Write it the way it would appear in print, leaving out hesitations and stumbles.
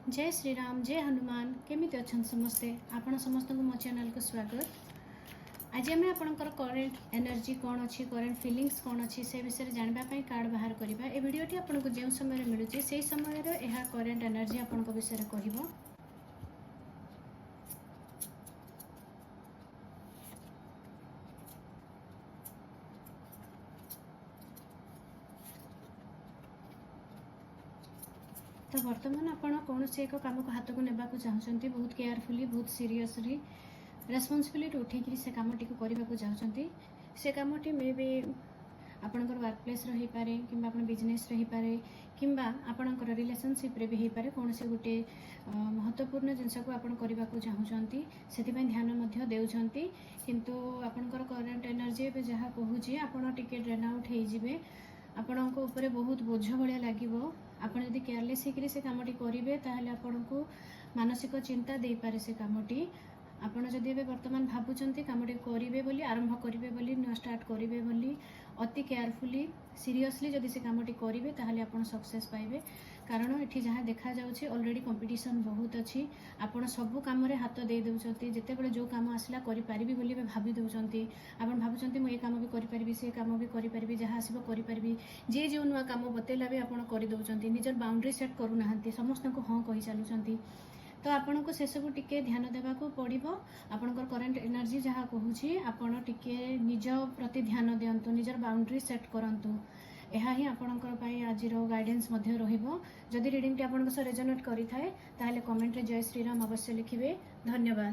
जय श्री राम, जय हनुमान। केमिति अच्छन समस्ते? आपण समस्त को मो चैनल को स्वागत। आज आम आपंकर करेन्ट एनर्जी कौन अच्छी, करेन्ट फिलिंग्स कौन अच्छी से विषय जानवाई कार्ड बाहर करवा। ए भिडटी आपको जो समय मिलूँ से समय यह करेन्ट एनर्जी आपण विषय कह। तो बर्तमान आपण कौन से एक कम को हाथ को नेबाक चाहते, बहुत केयरफुली, बहुत सीरियसली, रेस्पॉन्सिबिलिटी उठेकरी से कमटी को करने को चाहते। से कमटी मे बी आपणकर वर्क प्लेस रही पारे कि बिजनेस रही पारे कि आपणकर रिलेशनशिप रे भी हो पारे। कौन से गोटे महत्वपूर्ण जिनस को आप करने को चाहते से ध्यान देउछंती। किंतु आपणकर करेंट एनर्जी जहाँ कहूँ आपड़ टिके ड्रेन आउट हो आपण को ऊपर बहुत बोझ भाया लगे। आपड़ जब केयरलेस होकर से कमटी करेंगे ताहले आपण को मानसिक चिंता दे पारे से कमटी। आपण जदि बर्तमान भावुंट कमटी करेंगे बोली, आरंभ करेंगे बोली, नुआ स्टार्ट करेंगे बोली, अति केयरफुली सीरियसली जदि से कमटी करेंगे ताहले आपण सक्सेस पाइबे। कारण ये जहाँ देखा जाउछि ऑलरेडी कंपटीशन बहुत अच्छी। आपण सब काम रे हाथ दे दउछंती, जेतेबेले जो काम आसला करि पारिबी बोली भाबी दउछंती। आपण भाबुछंती मु ए काम भी करि पारिबी, से काम भी करि पारिबी, जहाँ आसीबो करि पारिबी। जे जो नुआ काम बतेला भी आपण करि दउछंती, निजर बाउंड्री सेट करू नाहंती, समस्त को हां कहि चालुछंती। तो आपण को से सब टिके ध्यान देवा को पड़िबो। आपणकर करेंट एनर्जी जहाँ कहूँ आपण टिके निज प्रति ध्यान दियंतु, निजर बाउंड्री सेट करंतु। यह ही आपणकर पई आज गाइडेंस मध्य रहिबो। जदि रीडिंग टी आपन को रेजोनेट करि थाए ताहले कमेंट रे जय श्री राम अवश्य लिखिबे। धन्यवाद।